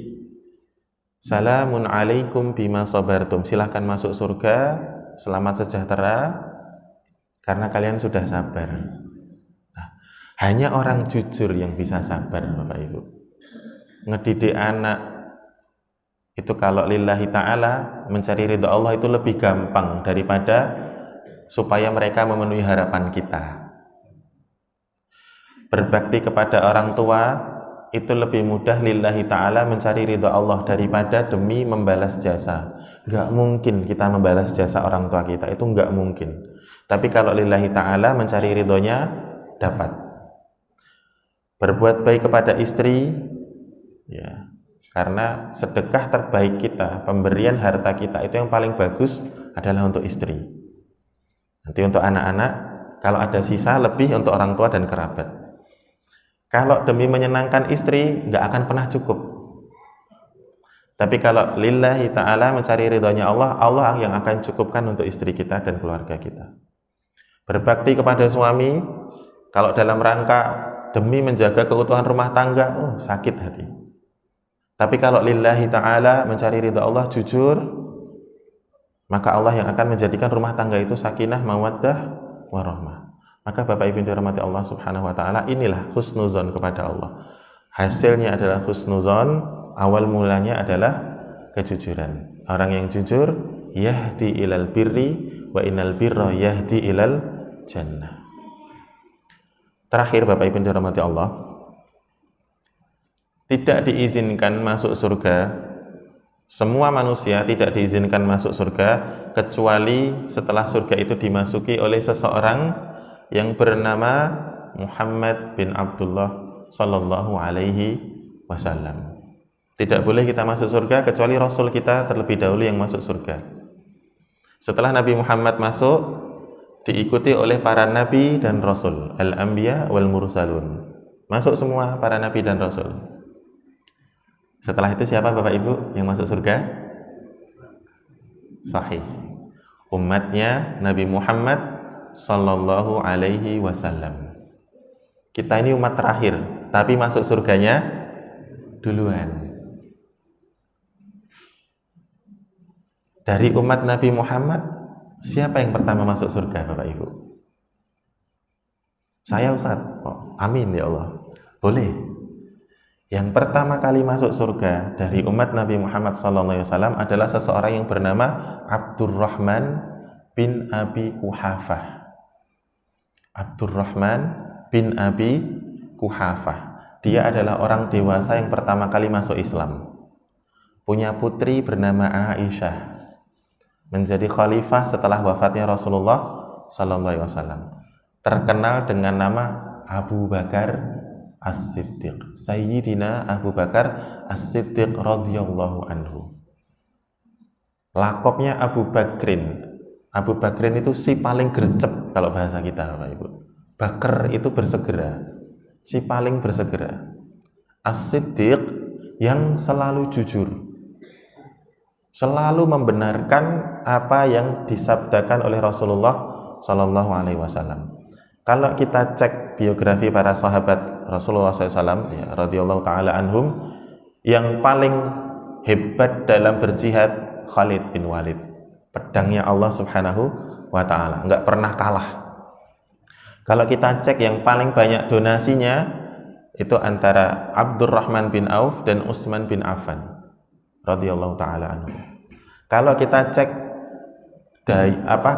salamun alaikum bima sabartum. Silahkan masuk surga, selamat sejahtera karena kalian sudah sabar. Nah, hanya orang jujur yang bisa sabar, Bapak Ibu. Ngedidik anak itu kalau lillahi ta'ala, mencari ridha Allah itu lebih gampang daripada supaya mereka memenuhi harapan kita. Berbakti kepada orang tua itu lebih mudah lillahi ta'ala, mencari ridha Allah daripada demi membalas jasa. Gak mungkin kita membalas jasa orang tua kita, itu gak mungkin. Tapi kalau lillahi ta'ala, mencari ridhonya dapat. Berbuat baik kepada istri, ya, karena sedekah terbaik kita, pemberian harta kita itu yang paling bagus adalah untuk istri. Nanti untuk anak-anak, kalau ada sisa lebih untuk orang tua dan kerabat. Kalau demi menyenangkan istri, nggak akan pernah cukup. Tapi kalau lillahi ta'ala, mencari ridhonya Allah, Allah yang akan cukupkan untuk istri kita dan keluarga kita. Berbakti kepada suami, kalau dalam rangka demi menjaga keutuhan rumah tangga, sakit hati. Tapi kalau lillahi ta'ala, mencari ridha Allah, jujur, maka Allah yang akan menjadikan rumah tangga itu sakinah, mawaddah, warahmah. Maka Bapak Ibu dirahmati Allah subhanahu wa ta'ala, inilah husnuzon kepada Allah. Hasilnya adalah husnuzon, awal mulanya adalah kejujuran. Orang yang jujur, yahdi ilal birri, wa innal birra yahdi ilal jannah. Terakhir Bapak Ibu dirahmati Allah, tidak diizinkan masuk surga, semua manusia tidak diizinkan masuk surga kecuali setelah surga itu dimasuki oleh seseorang yang bernama Muhammad bin Abdullah sallallahu alaihi wasallam. Tidak boleh kita masuk surga kecuali Rasul kita terlebih dahulu yang masuk surga. Setelah Nabi Muhammad masuk, diikuti oleh para nabi dan rasul, al-anbiya wal mursalun. Masuk semua para nabi dan rasul. Setelah itu siapa Bapak Ibu yang masuk surga? Sahih. Umatnya Nabi Muhammad sallallahu alaihi wasallam. Kita ini umat terakhir, tapi masuk surganya duluan. Dari umat Nabi Muhammad, siapa yang pertama masuk surga Bapak Ibu? Saya Ustaz. Oh, amin ya Allah. Boleh. Yang pertama kali masuk surga dari umat Nabi Muhammad SAW adalah seseorang yang bernama Abdurrahman bin Abi Quhafah. Abdurrahman bin Abi Quhafah. Dia adalah orang dewasa yang pertama kali masuk Islam. Punya putri bernama Aisyah. Menjadi khalifah setelah wafatnya Rasulullah SAW. Terkenal dengan nama Abu Bakar As-Siddiq, Sayyidina Abu Bakar As-Siddiq radhiyallahu anhu. Lakopnya Abu Bakrin. Abu Bakrin itu si paling gercep kalau bahasa kita Bapak Ibu. Bakar itu bersegera, si paling bersegera. As-Siddiq yang selalu jujur. selalu membenarkan apa yang disabdakan oleh Rasulullah Shallallahu Alaihi Wasallam. Kalau kita cek biografi para sahabat Rasulullah SAW, ya, radhiyallahu taala anhum, yang paling hebat dalam berjihad Khalid bin Walid, pedangnya Allah Subhanahu wa taala, nggak pernah kalah. Kalau kita cek yang paling banyak donasinya itu antara Abdurrahman bin Auf dan Utsman bin Affan radhiyallahu taala anhu. Kalau kita cek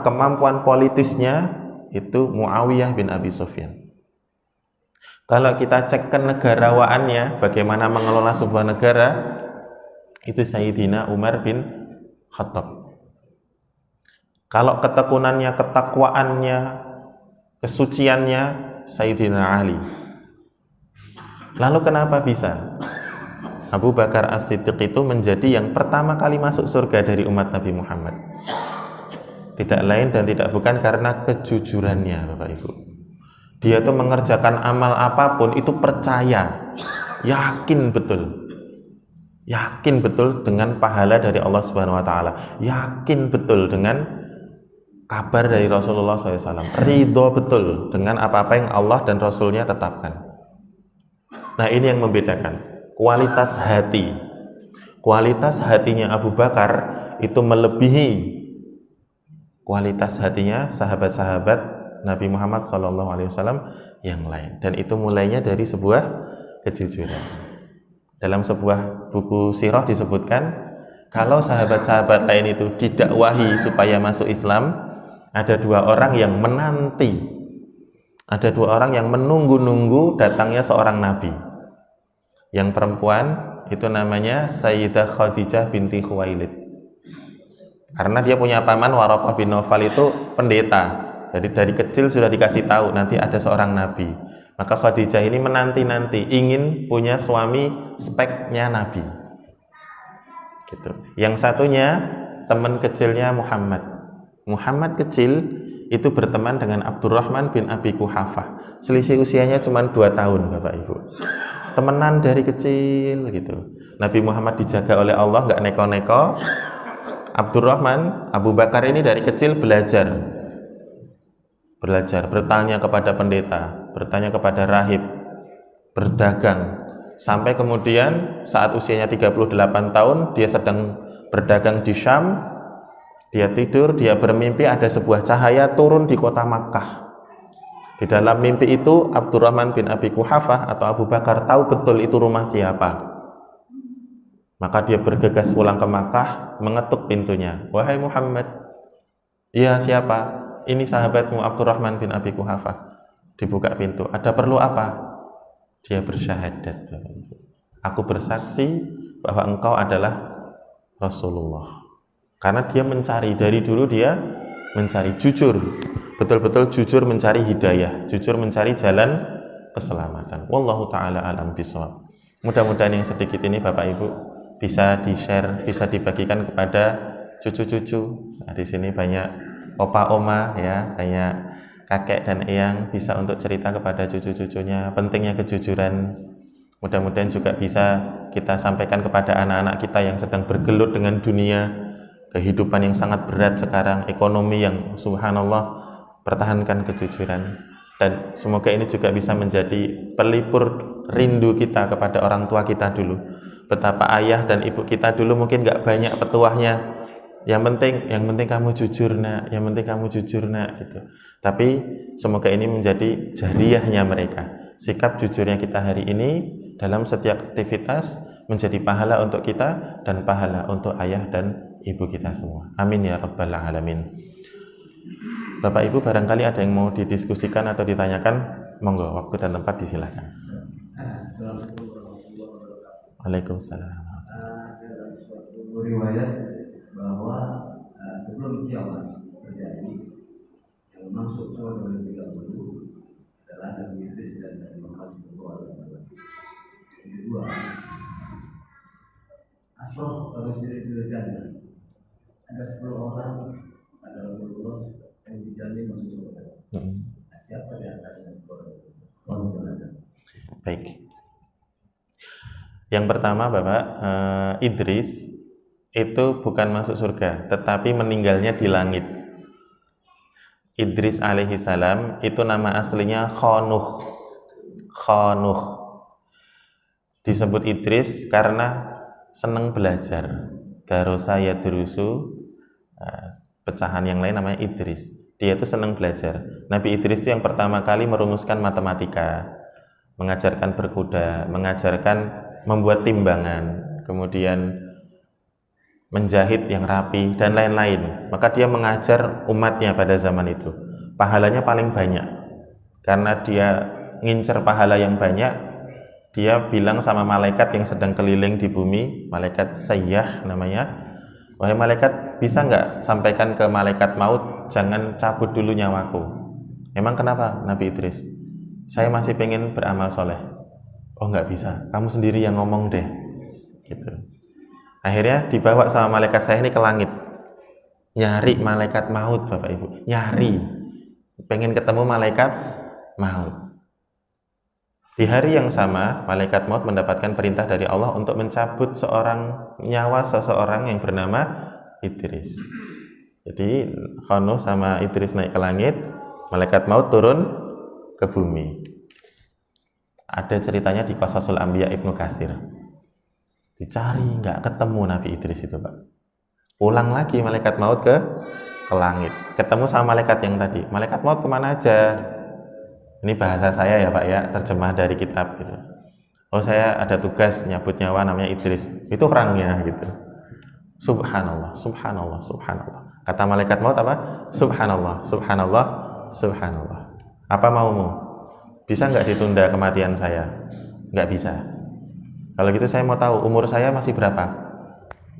kemampuan politisnya itu Muawiyah bin Abi Sufyan. Kalau kita cek kenegarawaannya, bagaimana mengelola sebuah negara, itu Sayyidina Umar bin Khattab. Kalau ketekunannya, ketakwaannya, kesuciannya, Sayyidina Ali. Lalu kenapa bisa Abu Bakar As-Siddiq itu menjadi yang pertama kali masuk surga dari umat Nabi Muhammad? Tidak lain dan tidak bukan karena kejujurannya, Bapak Ibu. Dia itu mengerjakan amal apapun itu percaya, yakin betul dengan pahala dari Allah Subhanahu wa taala, yakin betul dengan kabar dari Rasulullah SAW, ridho betul dengan apa-apa yang Allah dan Rasulnya tetapkan. Nah, ini yang membedakan kualitas hati. Kualitas hatinya Abu Bakar itu melebihi kualitas hatinya sahabat-sahabat Nabi Muhammad SAW yang lain. Dan itu mulainya dari sebuah kejujuran. Dalam sebuah buku sirah disebutkan, kalau sahabat-sahabat lain itu didakwahi supaya masuk Islam, ada dua orang yang menanti, ada dua orang yang menunggu-nunggu datangnya seorang nabi. Yang perempuan itu namanya Sayyidah Khadijah binti Khuwailid, karena dia punya paman Waraqah bin Nawfal itu pendeta. Jadi dari kecil sudah dikasih tahu nanti ada seorang nabi. Maka Khadijah ini menanti-nanti ingin punya suami speknya nabi. Gitu. Yang satunya teman kecilnya Muhammad. Muhammad kecil itu berteman dengan Abdurrahman bin Abi Quhafah. Selisih usianya cuma 2 tahun, Bapak Ibu. Temenan dari kecil gitu. Nabi Muhammad dijaga oleh Allah, nggak neko-neko. Abdurrahman, Abu Bakar ini dari kecil belajar, bertanya kepada pendeta, bertanya kepada rahib, berdagang, sampai kemudian saat usianya 38 tahun, dia sedang berdagang di Syam, dia tidur, dia bermimpi ada sebuah cahaya turun di kota Makkah. Di dalam mimpi itu, Abdurrahman bin Abi Quhafah atau Abu Bakar tahu betul itu rumah siapa. Maka dia bergegas pulang ke Makkah, mengetuk pintunya. Wahai Muhammad, iya siapa? Ini sahabatmu Abdurrahman bin Abi Quhafah. Dibuka pintu. Ada perlu apa? Dia bersyahadat. Aku bersaksi bahwa engkau adalah Rasulullah. Karena dia mencari, dari dulu dia mencari, jujur. Betul-betul jujur mencari hidayah, jujur mencari jalan keselamatan. Wallahu ta'ala alam bishawab. Mudah-mudahan yang sedikit ini Bapak Ibu bisa di-share, bisa dibagikan kepada cucu-cucu. Nah, di sini banyak opa oma ya, banyak kakek dan eyang, bisa untuk cerita kepada cucu-cucunya pentingnya kejujuran. Mudah-mudahan juga bisa kita sampaikan kepada anak-anak kita yang sedang bergelut dengan dunia, kehidupan yang sangat berat sekarang, ekonomi yang subhanallah. Pertahankan kejujuran, dan semoga ini juga bisa menjadi pelipur rindu kita kepada orang tua kita dulu. Betapa ayah dan ibu kita dulu mungkin gak banyak petuahnya, yang penting kamu jujur nak, yang penting kamu jujur nak gitu. Tapi semoga ini menjadi jariahnya mereka. Sikap jujurnya kita hari ini dalam setiap aktivitas menjadi pahala untuk kita dan pahala untuk ayah dan ibu kita semua. Amin ya rabbal alamin. Bapak Ibu barangkali ada yang mau didiskusikan atau ditanyakan, monggo, waktu dan tempat disilakan. Waalaikumsalam. Dalam suatu riwayat bahwa sebelum kiamat terjadi, yang masuk surga terlebih dahulu adalah Nabi Idris dan Nabi Muhammad SAW. Yang kedua, asroh Rasulullah Jannah, ada 10 orang ada Rasulullah yang dijamin masuk surga. Nah, siapa di antaranya? Baik. Yang pertama Bapak, Idris itu bukan masuk surga, tetapi meninggalnya di langit. Idris alaihi salam itu nama aslinya Khanuh. Khanuh disebut Idris karena senang belajar. Darosa yadrusu, pecahan yang lain namanya Idris. Dia itu senang belajar. Nabi Idris itu yang pertama kali merumuskan matematika, mengajarkan berkuda, mengajarkan membuat timbangan, kemudian menjahit yang rapi dan lain-lain. Maka dia mengajar umatnya pada zaman itu. Pahalanya paling banyak. Karena dia ngincer pahala yang banyak, dia bilang sama malaikat yang sedang keliling di bumi, malaikat Sayyah namanya, wahai malaikat, bisa nggak sampaikan ke malaikat maut, jangan cabut dulu nyawaku. Emang kenapa Nabi Idris? Saya masih pengen beramal soleh. Oh nggak bisa, kamu sendiri yang ngomong deh. Gitu. Akhirnya dibawa sama malaikat saya ini ke langit, nyari malaikat maut, Bapak Ibu, nyari, pengen ketemu malaikat maut. Di hari yang sama, malaikat maut mendapatkan perintah dari Allah untuk mencabut nyawa seseorang yang bernama Idris. Jadi Khanuh sama Idris naik ke langit, malaikat maut turun ke bumi. Ada ceritanya di Qasasul Anbiya Ibnu Katsir. Dicari nggak ketemu Nabi Idris itu, Pak. Pulang lagi malaikat maut ke langit, ketemu sama malaikat yang tadi. Malaikat maut kemana aja? Ini bahasa saya ya Pak ya, terjemah dari kitab gitu. Oh saya ada tugas nyabut nyawa namanya Idris. Itu orangnya gitu. Subhanallah, subhanallah, subhanallah. Kata malaikat maut apa? Subhanallah, subhanallah, subhanallah. Apa maumu? Bisa nggak ditunda kematian saya? Nggak bisa. Kalau gitu saya mau tahu umur saya masih berapa?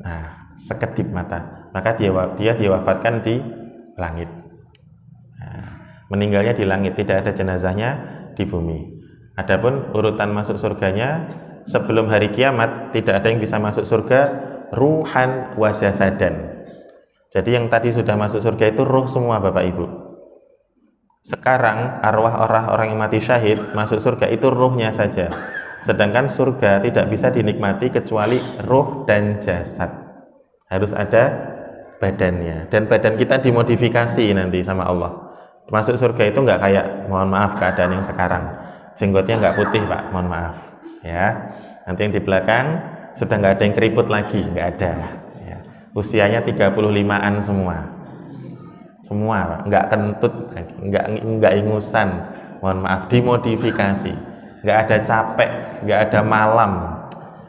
Nah, sekedip mata. Maka dia diwafatkan di langit. Meninggalnya di langit, tidak ada jenazahnya di bumi. Adapun urutan masuk surganya, sebelum hari kiamat tidak ada yang bisa masuk surga ruhan wa jasadan. Jadi yang tadi sudah masuk surga itu ruh semua Bapak Ibu. Sekarang arwah orang yang mati syahid masuk surga itu ruhnya saja. Sedangkan surga tidak bisa dinikmati kecuali ruh dan jasad. Harus ada badannya, dan badan kita dimodifikasi nanti sama Allah. Masuk surga itu nggak kayak, mohon maaf, keadaan yang sekarang, jenggotnya nggak putih Pak, mohon maaf ya. Nanti yang di belakang sudah nggak ada yang keriput lagi, nggak ada ya. Usianya 35-an semua Pak, nggak kentut, nggak ingusan, mohon maaf, dimodifikasi, nggak ada capek, nggak ada malam,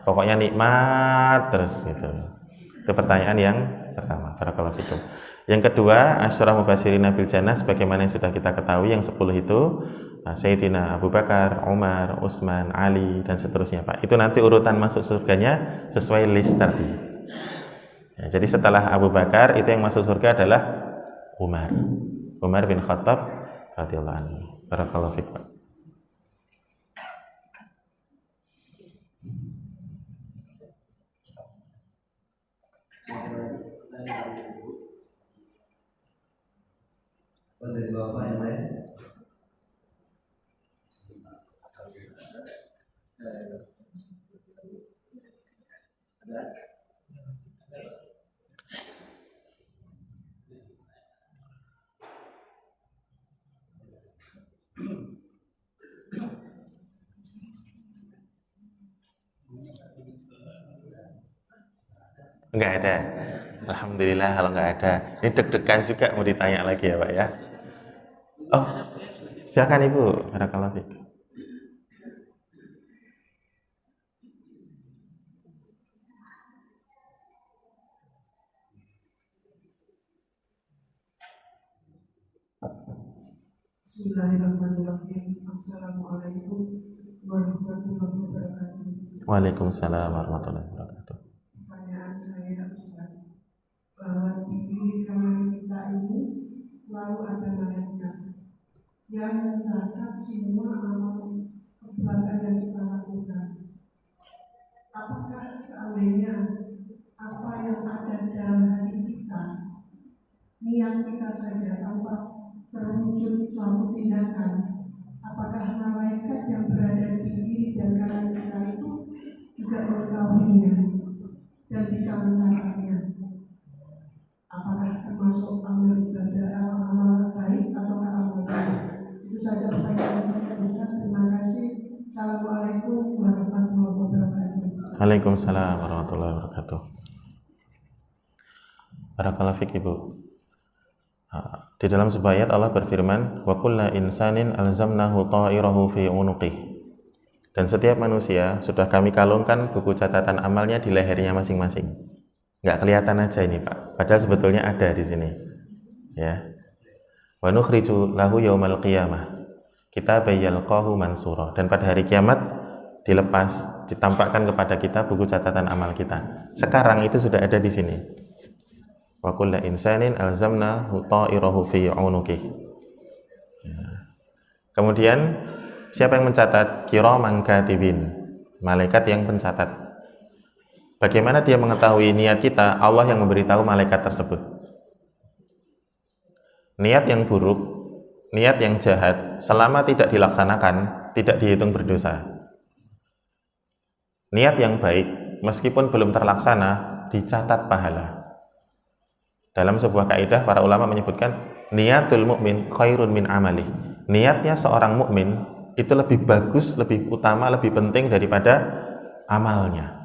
pokoknya nikmat terus gitu. Itu pertanyaan yang pertama. Barakallahu fikum. Yang kedua, Asyarah Mubasyirin bil Jannah, sebagaimana yang sudah kita ketahui, yang 10 itu Sayyidina Abu Bakar, Umar, Utsman, Ali, dan seterusnya Pak. Itu nanti urutan masuk surganya sesuai list tadi ya. Jadi setelah Abu Bakar, itu yang masuk surga adalah Umar bin Khattab radhiyallahu anhu. Barakallahu fikum Pak. Dari Bapak yang lain? Enggak ada. Alhamdulillah kalau enggak ada. Ini deg-degan juga mau ditanya lagi ya Pak ya. Oh, silakan Ibu. Barakallahu fiik. Bismillahirrahmanirrahim. Assalamualaikum warahmatullahi wabarakatuh. Waalaikumsalam warahmatullahi wabarakatuh. Pertanyaan saya Ustaz, bahwa di diri kanan kita ini selalu ada malaikat yang mencatat semua amal perbuatan yang kita lakukan. Apakah seandainya apa yang ada dalam hati kita, niat kita saja tanpa terwujud suatu tindakan, apakah malaikat yang berada di kiri dan kanan kita itu juga mengetahuinya dan bisa mencatatnya? termasuk amal ibadah, amal baik atau amal baik. Itu saja pertanyaan saya, Ustaz. Terima kasih. Assalamualaikum warahmatullahi wabarakatuh. Waalaikumsalam warahmatullahi wabarakatuh. Barakallahu fiik, Ibu. Di dalam sebuah ayat Allah berfirman, wa kullu insanin alzamnahu ta'irahu fi unuqih. Dan setiap manusia sudah kami kalungkan buku catatan amalnya di lehernya masing-masing. Nggak kelihatan aja ini, Pak. Padahal sebetulnya ada di sini. Ya. Wa nukhriju lahu yaumal qiyamah kitaban yalqahu mansura. Dan pada hari kiamat dilepas, ditampakkan kepada kita buku catatan amal kita. Sekarang itu sudah ada di sini. Wa kullu insanin alzamnahu ta'irahu fi 'unuqih. Kemudian siapa yang mencatat? Kiraman katibin, malaikat yang pencatat. Bagaimana dia mengetahui niat kita? Allah yang memberitahu malaikat tersebut. Niat yang buruk, niat yang jahat, selama tidak dilaksanakan, tidak dihitung berdosa. Niat yang baik, meskipun belum terlaksana, dicatat pahala. Dalam sebuah kaidah para ulama menyebutkan niatul mukmin khairun min amalih. Niatnya seorang mukmin itu lebih bagus, lebih utama, lebih penting daripada amalnya.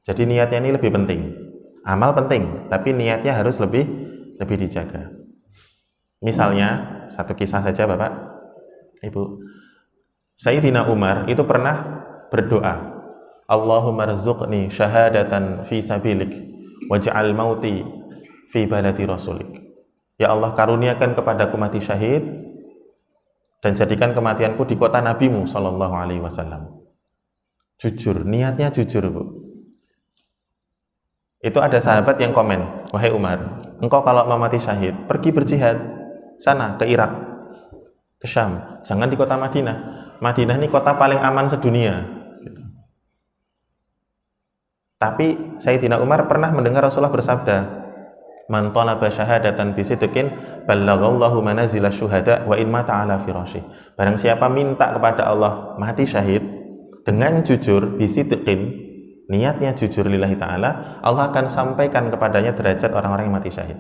Jadi niatnya ini lebih penting. Amal penting, tapi niatnya harus lebih dijaga. Misalnya, satu kisah saja Bapak, Ibu. Sayyidina Umar itu pernah berdoa, Allahumma rzuqni syahadatan fi sabilik waj'al mauti fi baladi rasulik. Ya Allah, karuniakan kepadaku mati syahid dan jadikan kematianku di kota nabimu sallallahu alaihi wasallam. Jujur, niatnya jujur, Bu. Itu ada sahabat yang komen, wahai Umar, engkau kalau mau mati syahid, pergi berjihad sana ke Irak, ke Syam, jangan di kota Madinah. Madinah ini kota paling aman sedunia gitu. Tapi Sayyidina Umar pernah mendengar Rasulullah bersabda, man talaba syahadatan bisidqin ballaghallahu manazila syuhada wa in mata ala firasyi. Barang siapa minta kepada Allah mati syahid dengan jujur bisidqin, niatnya jujur lillahi ta'ala, Allah akan sampaikan kepadanya derajat orang-orang yang mati syahid.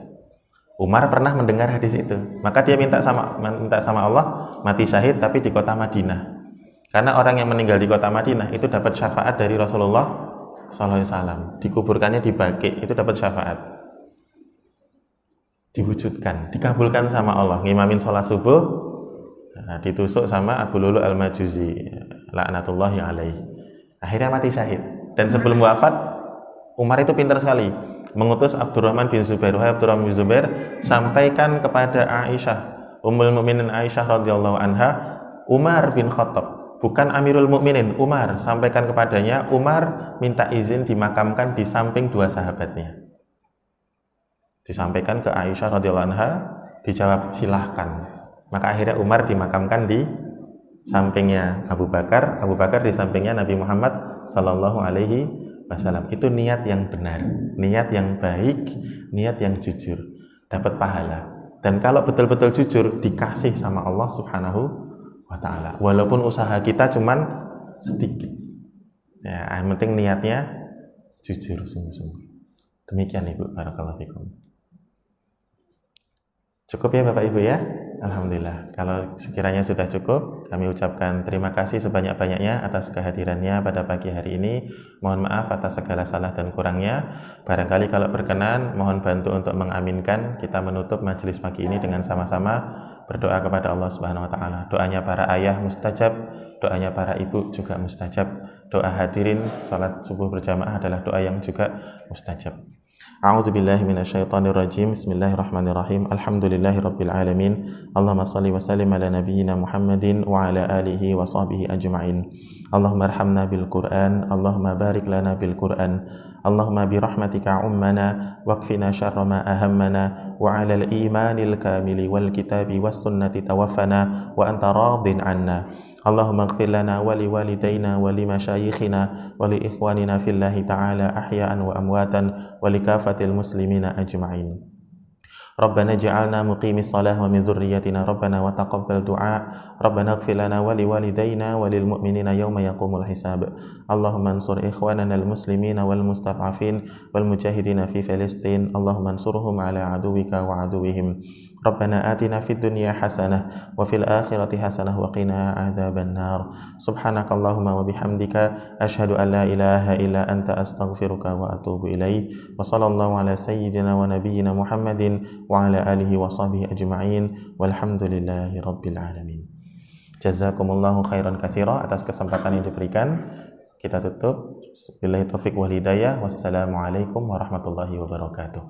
Umar pernah mendengar hadis itu, maka dia minta sama Allah mati syahid tapi di kota Madinah. Karena orang yang meninggal di kota Madinah itu dapat syafaat dari Rasulullah SAW. Dikuburkannya di Baqi, itu dapat syafaat. Diwujudkan, dikabulkan sama Allah. Ngimamin sholat subuh, ditusuk sama Abu Lulu al-Majuzi, laknatullahi alaih. Akhirnya mati syahid. Dan sebelum wafat, Umar itu pintar sekali, mengutus Abdurrahman bin Zubair. Wahai Abdurrahman bin Zubair, sampaikan kepada Aisyah, Ummul Mukminin Aisyah radhiyallahu anha, Umar bin Khattab, bukan Amirul Mukminin, Umar, sampaikan kepadanya, Umar minta izin dimakamkan di samping dua sahabatnya. Disampaikan ke Aisyah radhiyallahu anha, dijawab silahkan. Maka akhirnya Umar dimakamkan di sampingnya Abu Bakar, Abu Bakar di sampingnya Nabi Muhammad sallallahu alaihi wasallam. Itu niat yang benar, niat yang baik, niat yang jujur, dapat pahala. Dan kalau betul-betul jujur, dikasih sama Allah subhanahu wa ta'ala. Walaupun usaha kita cuman sedikit. Ya, yang penting niatnya jujur sungguh-sungguh. Demikian Ibu, barakallahu fikum. Cukup ya Bapak Ibu ya? Alhamdulillah. Kalau sekiranya sudah cukup, kami ucapkan terima kasih sebanyak-banyaknya atas kehadirannya pada pagi hari ini. Mohon maaf atas segala salah dan kurangnya. Barangkali kalau berkenan, mohon bantu untuk mengaminkan. Kita menutup majelis pagi ini dengan sama-sama berdoa kepada Allah Subhanahu wa taala. Doanya para ayah mustajab, doanya para ibu juga mustajab. Doa hadirin salat subuh berjamaah adalah doa yang juga mustajab. A'udzubillahi minasyaitonirrajim. Bismillahirrahmanirrahim. Alhamdulillahirabbil alamin. Allahumma shalli wa sallim ala nabiyyina Muhammadin wa ala alihi wa sahbihi ajma'in. Allahumma arhamna bil Qur'an, Allahumma barik lana bil Qur'an. Allahumma bi rahmatika ummana waqfina syarra ma ahammana wa 'alal imanil kamili wal kitabi was sunnati tawaffana wa anta radin 'anna. Allahumma ighfir lana wa li walidayna wa li masyayikhina wa li ikhwanina fillahi ta'ala ahya'an wa amwatan wa li kafatil muslimina ajma'in. Rabbana ja'alna muqimis salah wa min dzurriyyatina Rabbana wa taqabbal du'a. Rabbana ighfir lana wa liwalidayna wa lil mu'minina yawma yaqumul hisab. Allahumma ansur ikhwanana al-muslimina wal mustad'afin wal mujahidina fi Filistin. Allahumma ansurhum ala aduwika wa aduwihim. Rabbana atina fid dunya hasanah wa fil akhirati hasanah wa qina adzaban nar. Subhanakallahumma wa bihamdika asyhadu an la ilaha illa anta astaghfiruka wa atubu ilaik. Wa sallallahu ala sayyidina wa nabiyyina Muhammadin wa ala alihi wa sahbihi ajma'in walhamdulillahi rabbil alamin. Jazakumullahu khairan katsira atas kesempatan yang diberikan. Kita tutup. Billahi taufik wal hidayah. Wassalamualaikum warahmatullahi wabarakatuh.